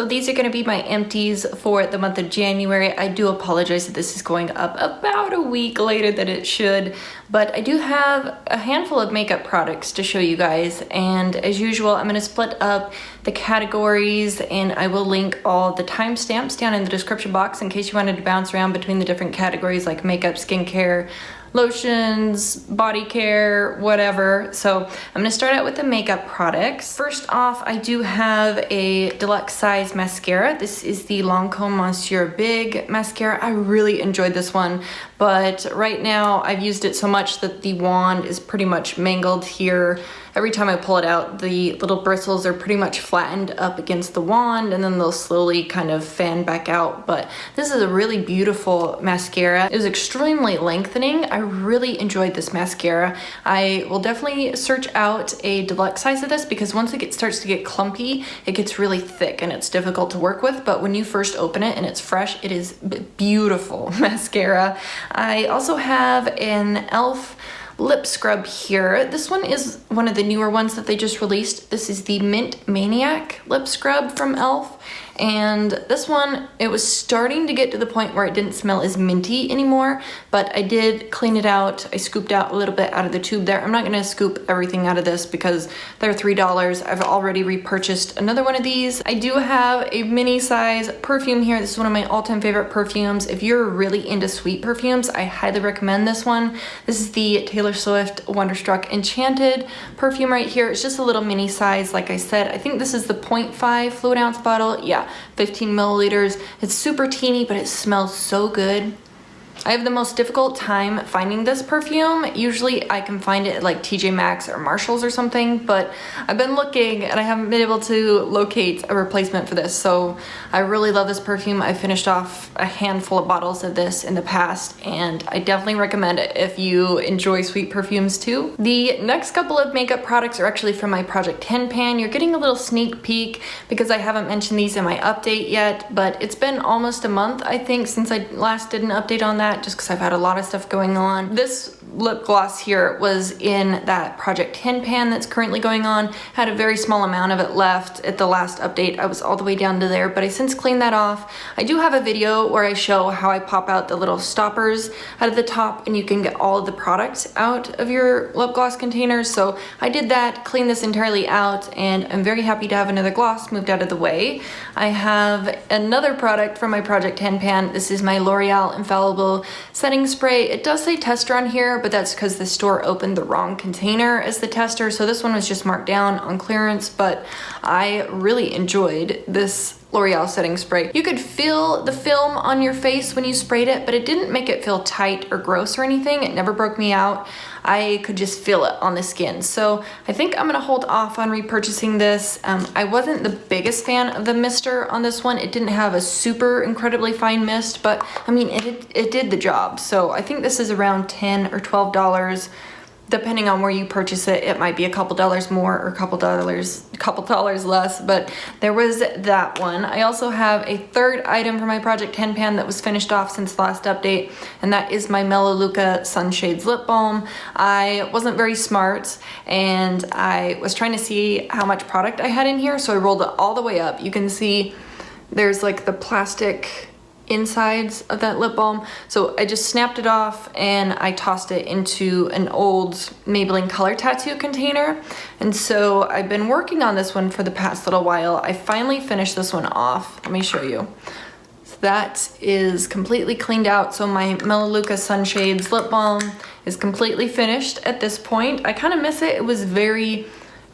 So these are going to be my empties for the month of January. I do apologize that this is going up about a week later than it should, but I do have a handful of makeup products to show you guys, and as usual I'm going to split up the categories and I will link all the timestamps down in the description box in case you wanted to bounce around between the different categories like makeup, skincare, lotions, body care, whatever. So I'm gonna start out with the makeup products. First off, I do have a deluxe size mascara. This is the Lancome Monsieur Big mascara. I really enjoyed this one, but right now I've used it so much that the wand is pretty much mangled here. Every time I pull it out, the little bristles are pretty much flattened up against the wand and then they'll slowly kind of fan back out. But this is a really beautiful mascara. It was extremely lengthening. I really enjoyed this mascara. I will definitely search out a deluxe size of this because once it starts to get clumpy, it gets really thick and it's difficult to work with. But when you first open it and it's fresh, it is beautiful mascara. I also have an e.l.f. lip scrub here. This one is one of the newer ones that they just released. This is the Mint Maniac lip scrub from e.l.f. And this one, it was starting to get to the point where it didn't smell as minty anymore, but I did clean it out. I scooped out a little bit out of the tube there. I'm not gonna scoop everything out of this because they're $3. I've already repurchased another one of these. I do have a mini size perfume here. This is one of my all-time favorite perfumes. If you're really into sweet perfumes, I highly recommend this one. This is the Taylor Swift Wonderstruck Enchanted perfume right here. It's just a little mini size, like I said. I think this is the 0.5 fluid ounce bottle. Yeah, 15 milliliters. It's super teeny, but it smells so good. I have the most difficult time finding this perfume. Usually I can find it at like TJ Maxx or Marshalls or something, but I've been looking and I haven't been able to locate a replacement for this. So I really love this perfume. I finished off a handful of bottles of this in the past and I definitely recommend it if you enjoy sweet perfumes too. The next couple of makeup products are actually from my Project 10 pan. You're getting a little sneak peek because I haven't mentioned these in my update yet, but it's been almost a month I think since I last did an update on that, just because I've had a lot of stuff going on. This lip gloss here was in that Project 10 pan that's currently going on. Had a very small amount of it left at the last update. I was all the way down to there, but I since cleaned that off. I do have a video where I show how I pop out the little stoppers out of the top and you can get all of the products out of your lip gloss containers. So I did that, cleaned this entirely out, and I'm very happy to have another gloss moved out of the way. I have another product from my Project 10 pan. This is my L'Oreal Infallible Setting Spray. It does say tester on here, but that's because the store opened the wrong container as the tester. So this one was just marked down on clearance, but I really enjoyed this L'Oreal setting spray. You could feel the film on your face when you sprayed it, but it didn't make it feel tight or gross or anything. It never broke me out. I could just feel it on the skin. So I think I'm gonna hold off on repurchasing this. I wasn't the biggest fan of the mister on this one. It didn't have a super incredibly fine mist, but I mean, it did the job. So I think this is around $10 or $12. Depending on where you purchase it, it might be a couple dollars more or a couple dollars less, but there was that one. I also have a third item for my Project 10 pan that was finished off since the last update, and that is my Melaleuca Sunshades Lip Balm. I wasn't very smart, and I was trying to see how much product I had in here, so I rolled it all the way up. You can see there's like the plastic insides of that lip balm. So I just snapped it off and I tossed it into an old Maybelline Color Tattoo container. And so I've been working on this one for the past little while. I finally finished this one off. Let me show you. So that is completely cleaned out. So my Melaleuca Sunshades lip balm is completely finished at this point. I kind of miss it. It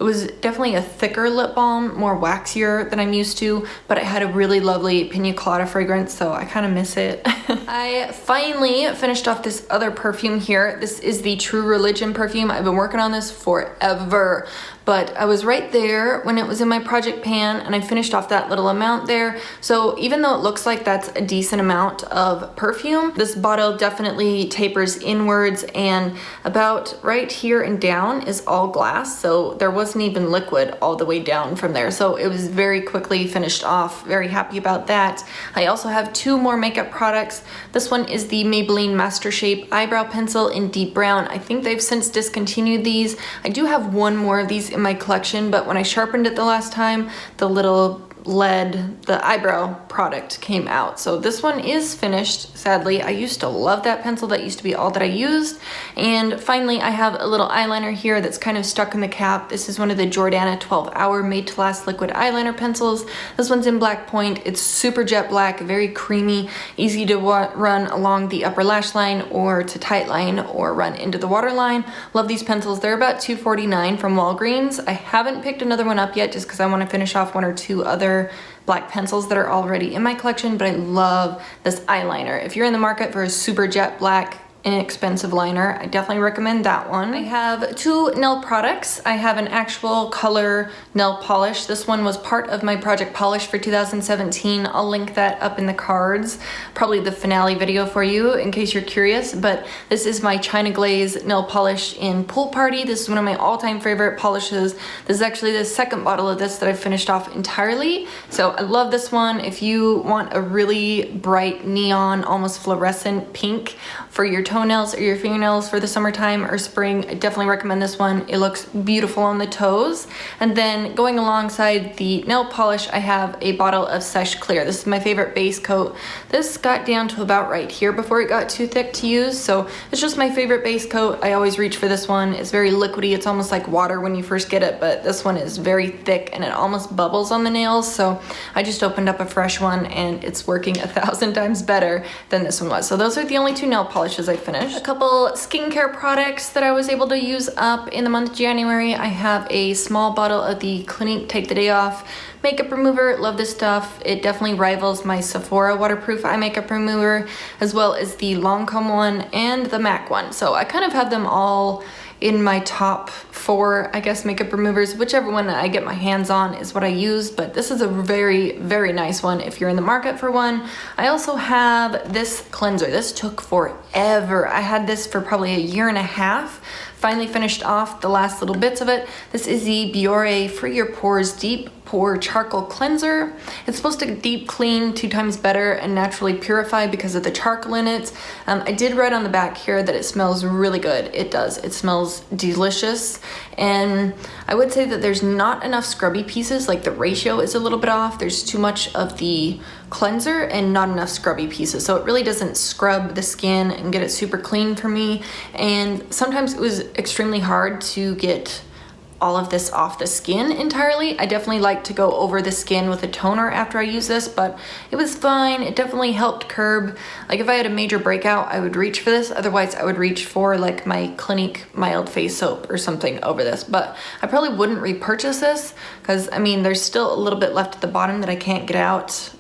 was definitely a thicker lip balm, more waxier than I'm used to, but it had a really lovely pina colada fragrance, so I kind of miss it. I finally finished off this other perfume here. This is the True Religion perfume. I've been working on this forever, but I was right there when it was in my project pan and I finished off that little amount there. So even though it looks like that's a decent amount of perfume, this bottle definitely tapers inwards, and about right here and down is all glass. So there wasn't even liquid all the way down from there. So it was very quickly finished off. Very happy about that. I also have two more makeup products. This one is the Maybelline Master Shape Eyebrow Pencil in Deep Brown. I think they've since discontinued these. I do have one more of these in my collection, but when I sharpened it the last time, the little the eyebrow product came out. So this one is finished, sadly. I used to love that pencil. That used to be all that I used. And finally, I have a little eyeliner here that's kind of stuck in the cap. This is one of the Jordana 12 Hour Made to Last liquid eyeliner pencils. This one's in black point. It's super jet black, very creamy, easy to run along the upper lash line or to tight line or run into the waterline. Love these pencils. They're about $2.49 from Walgreens. I haven't picked another one up yet just because I want to finish off one or two other black pencils that are already in my collection, but I love this eyeliner. If you're in the market for a super jet black inexpensive liner, I definitely recommend that one. I have two nail products. I have an actual color nail polish. This one was part of my project polish for 2017. I'll link that up in the cards, probably the finale video for you in case you're curious, but this is my China Glaze nail polish in Pool Party. This is one of my all-time favorite polishes. This is actually the second bottle of this that I've finished off entirely. So I love this one. If you want a really bright neon, almost fluorescent pink for your toenails or your fingernails for the summertime or spring, I definitely recommend this one. It looks beautiful on the toes. And then going alongside the nail polish, I have a bottle of Sesh Clear. This is my favorite base coat. This got down to about right here before it got too thick to use, so it's just my favorite base coat. I always reach for this one. It's very liquidy. It's almost like water when you first get it, but this one is very thick and it almost bubbles on the nails, so I just opened up a fresh one and it's working 1,000 times better than this one was. So those are the only two nail polishes I finished. A couple skincare products that I was able to use up in the month of January. I have a small bottle of the Clinique Take the Day Off makeup remover. Love this stuff. It definitely rivals my Sephora waterproof eye makeup remover, as well as the Lancome one and the MAC one. So I kind of have them all in my top 4, I guess, makeup removers. Whichever one I get my hands on is what I use, but this is a very, very nice one if you're in the market for one. I also have this cleanser. This took forever. I had this for probably a year and a half. Finally finished off the last little bits of it. This is the Biore Free Your Pores Deep Pore Charcoal Cleanser. It's supposed to deep clean 2 times better and naturally purify because of the charcoal in it. I did write on the back here that it smells really good. It does. It smells delicious. And I would say that there's not enough scrubby pieces, like the ratio is a little bit off. There's too much of the cleanser and not enough scrubby pieces. So it really doesn't scrub the skin and get it super clean for me. And sometimes it was extremely hard to get all of this off the skin entirely. I definitely like to go over the skin with a toner after I use this, but it was fine. It definitely helped curb, like if I had a major breakout, I would reach for this. Otherwise I would reach for like my Clinique mild face soap or something over this, but I probably wouldn't repurchase this because I mean, there's still a little bit left at the bottom that I can't get out.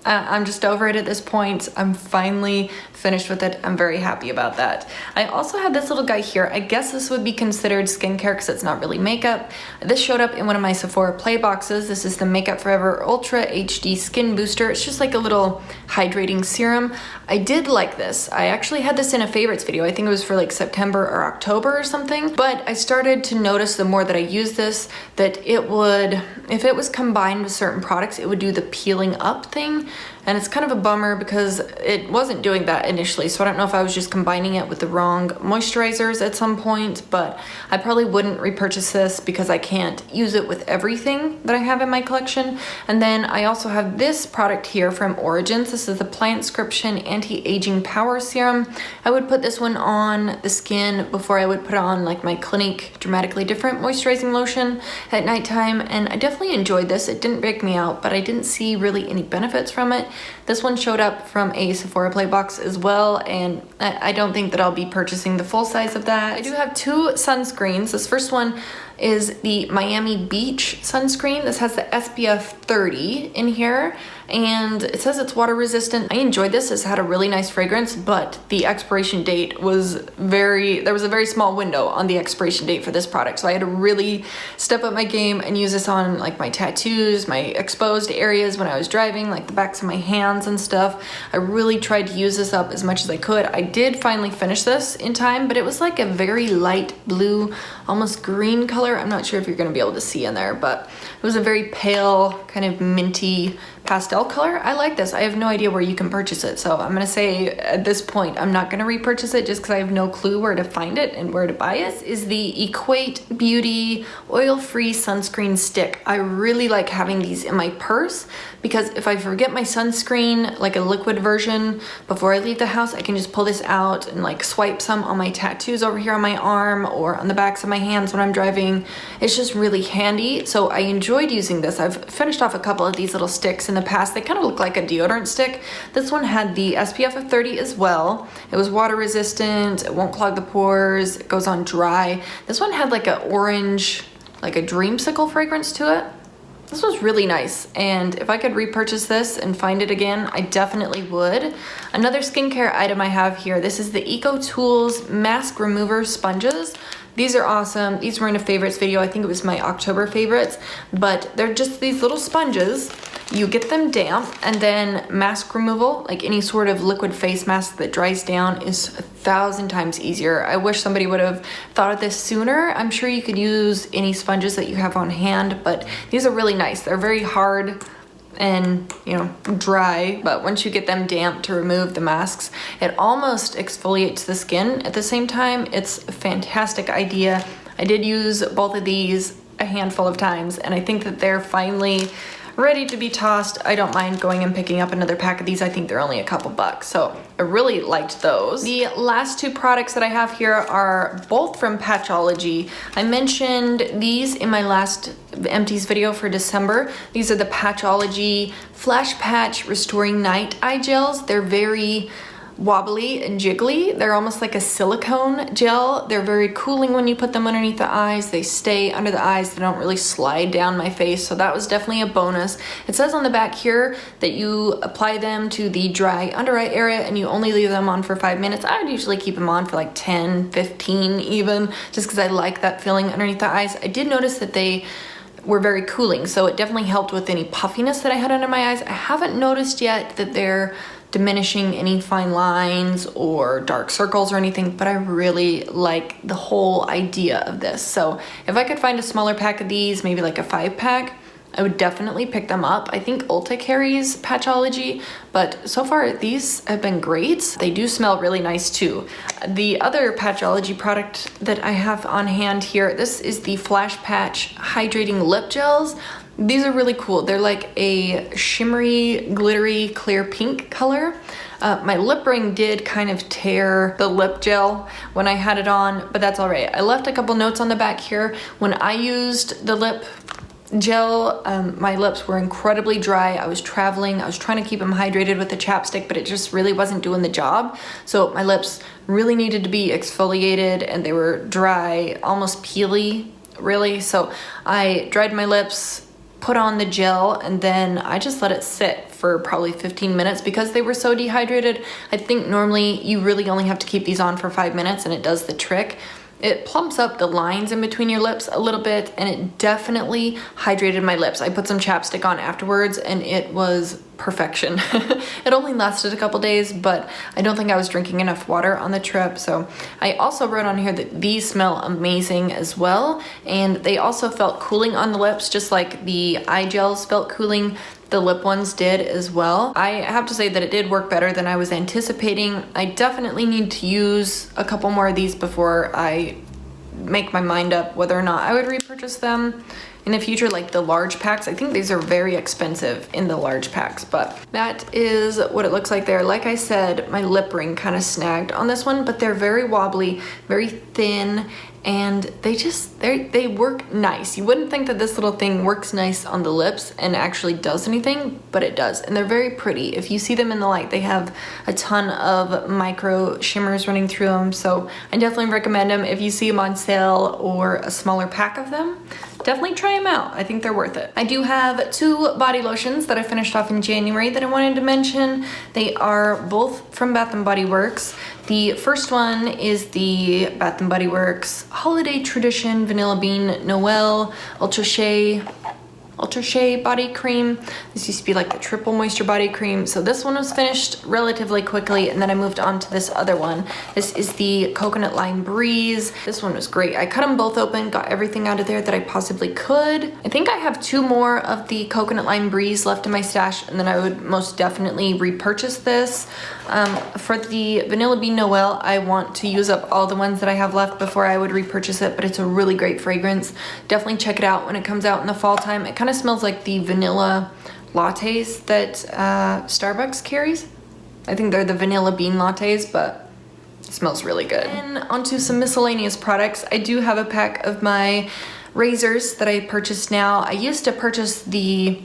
I'm just over it at this point. I'm finally finished with it. I'm very happy about that. I also have this little guy here. I guess this would be considered skincare because it's not really makeup. This showed up in one of my Sephora Play boxes. This is the Makeup Forever Ultra HD Skin Booster. It's just like a little hydrating serum. I did like this. I actually had this in a favorites video. I think it was for like September or October or something. But I started to notice the more that I used this, that it would, if it was combined with certain products, it would do the peeling up thing. And it's kind of a bummer because it wasn't doing that initially, so I don't know if I was just combining it with the wrong moisturizers at some point, but I probably wouldn't repurchase this because I can't use it with everything that I have in my collection. And then I also have this product here from Origins. This is the Plantscription Anti-Aging Power Serum. I would put this one on the skin before I would put on like my Clinique Dramatically Different moisturizing lotion at nighttime, and I definitely enjoyed this. It didn't break me out, but I didn't see really any benefits from it. This one showed up from a Sephora Play box as well, and I don't think that I'll be purchasing the full size of that. I do have 2 sunscreens. This first one is the Miami Beach sunscreen. This has the SPF 30 in here, and it says it's water resistant. I enjoyed this. This had a really nice fragrance, but the expiration date was there was a very small window on the expiration date for this product, so I had to really step up my game and use this on like my tattoos, my exposed areas when I was driving, like the backs of my hands and stuff. I really tried to use this up as much as I could. I did finally finish this in time, but it was like a very light blue, almost green color. I'm not sure if you're going to be able to see in there, but it was a very pale, kind of minty pastel color. I like this. I have no idea where you can purchase it. So I'm gonna say at this point, I'm not gonna repurchase it just because I have no clue where to find it and where to buy it. This is the Equate Beauty Oil-Free Sunscreen Stick. I really like having these in my purse because if I forget my sunscreen, like a liquid version, before I leave the house, I can just pull this out and like swipe some on my tattoos over here on my arm or on the backs of my hands when I'm driving. It's just really handy. So I enjoyed using this. I've finished off a couple of these little sticks in the past. They kind of look like a deodorant stick. This one had the SPF of 30 as well. It was water resistant. It won't clog the pores. It goes on dry. This one had like an orange, like a dreamsicle fragrance to it. This was really nice, and if I could repurchase this and find it again, I definitely would. Another skincare item I have here, this is the Eco Tools Mask Remover Sponges. These are awesome. These were in a favorites video. I think it was my October favorites, but they're just these little sponges. You get them damp, and then mask removal, like any sort of liquid face mask that dries down, is 1,000 times easier. I wish somebody would have thought of this sooner. I'm sure you could use any sponges that you have on hand, but these are really nice. They're very hard and, you know, dry, but once you get them damp to remove the masks, it almost exfoliates the skin at the same time. It's a fantastic idea. I did use both of these a handful of times, and I think that they're finally ready to be tossed. I don't mind going and picking up another pack of these. I think they're only a couple bucks, so I really liked those. The last two products that I have here are both from Patchology. I mentioned these in my last Empties video for December. These are the Patchology Flashpatch Restoring Night Eye Gels. They're very wobbly and jiggly. They're almost like a silicone gel. They're very cooling when you put them underneath the eyes. They stay under the eyes. They don't really slide down my face, so that was definitely a bonus. It says on the back here that you apply them to the dry under eye area and you only leave them on for 5 minutes. I would usually keep them on for like 10, 15 even, just because I like that feeling underneath the eyes. I did notice that they were very cooling, so it definitely helped with any puffiness that I had under my eyes. I haven't noticed yet that they're diminishing any fine lines or dark circles or anything, but I really like the whole idea of this. So if I could find a smaller pack of these, maybe like a 5-pack, I would definitely pick them up. I think Ulta carries Patchology, but so far these have been great. They do smell really nice too. The other Patchology product that I have on hand here, this is the Flashpatch Hydrating Lip Gels. These are really cool. They're like a shimmery, glittery, clear pink color. My lip ring did kind of tear the lip gel when I had it on, but that's all right. I left a couple notes on the back here. When I used the lip gel, my lips were incredibly dry. I was traveling. I was trying to keep them hydrated with the chapstick, but it just really wasn't doing the job. So my lips really needed to be exfoliated, and they were dry, almost peely, really. So I dried my lips, put on the gel, and then I just let it sit for probably 15 minutes because they were so dehydrated. I think normally you really only have to keep these on for 5 minutes and it does the trick. It plumps up the lines in between your lips a little bit, and it definitely hydrated my lips. I put some chapstick on afterwards and it was perfection. It only lasted a couple days, but I don't think I was drinking enough water on the trip. So I also wrote on here that these smell amazing as well, and they also felt cooling on the lips, just like the eye gels felt cooling. The lip ones did as well. I have to say that it did work better than I was anticipating. I definitely need to use a couple more of these before I make my mind up whether or not I would repurchase them in the future, like the large packs. I think these are very expensive in the large packs, but that is what it looks like there. Like I said, my lip ring kind of snagged on this one, but they're very wobbly, very thin, and they work nice. You wouldn't think that this little thing works nice on the lips and actually does anything, but it does. And they're very pretty. If you see them in the light, they have a ton of micro shimmers running through them. So I definitely recommend them. If you see them on sale or a smaller pack of them, definitely try them out. I think they're worth it. I do have 2 body lotions that I finished off in January that I wanted to mention. They are both from Bath & Body Works. The first one is the Bath & Body Works Holiday Tradition Vanilla Bean Noel Ultra Shea Ultra Shea body cream. This used to be like the triple moisture body cream. So this one was finished relatively quickly, and then I moved on to this other one. This is the Coconut Lime Breeze. This one was great. I cut them both open, got everything out of there that I possibly could. I think I have 2 more of the Coconut Lime Breeze left in my stash, and then I would most definitely repurchase this. For the Vanilla Bean Noel, I want to use up all the ones that I have left before I would repurchase it, but it's a really great fragrance. Definitely check it out when it comes out in the fall time. It kind of smells like the vanilla lattes that Starbucks carries. I think they're the vanilla bean lattes, but it smells really good. And onto some miscellaneous products. I do have a pack of my razors that I purchased now. I used to purchase the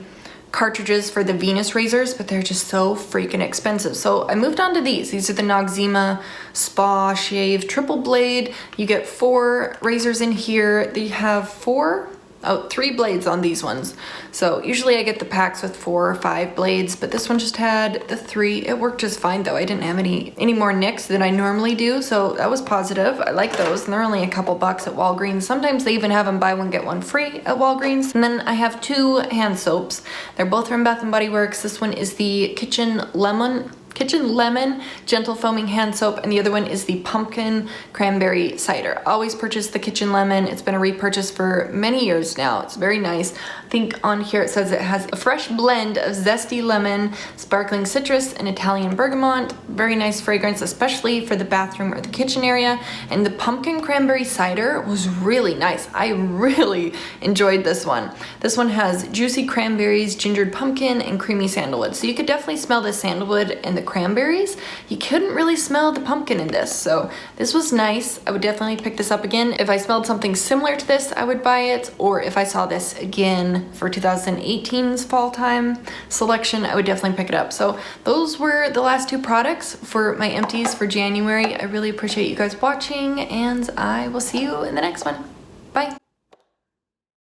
cartridges for the Venus razors, but they're just so freaking expensive. So I moved on to these. These are the Noxzema Spa Shave Triple Blade. You get 4 razors in here. They have 3 blades on these ones. So usually I get the packs with 4 or 5 blades, but this one just had the 3. It worked just fine though. I didn't have any more nicks than I normally do, so that was positive. I like those, and they're only a couple bucks at Walgreens. Sometimes they even have them buy one get one free at Walgreens. And then I have 2 hand soaps. They're both from Bath & Body Works. This one is the Kitchen Lemon Gentle Foaming Hand Soap, and the other one is the Pumpkin Cranberry Cider. Always purchase the Kitchen Lemon. It's been a repurchase for many years now. It's very nice. I think on here it says it has a fresh blend of zesty lemon, sparkling citrus, and Italian bergamot. Very nice fragrance, especially for the bathroom or the kitchen area. And the Pumpkin Cranberry Cider was really nice. I really enjoyed this one. This one has juicy cranberries, gingered pumpkin, and creamy sandalwood. So you could definitely smell the sandalwood and the cranberries. You couldn't really smell the pumpkin in this, so this was nice. I would definitely pick this up again. If I smelled something similar to this, I would buy it, or if I saw this again for 2018's fall time selection, I would definitely pick it up. So those were the last 2 products for my empties for January. I really appreciate you guys watching, and I will see you in the next one.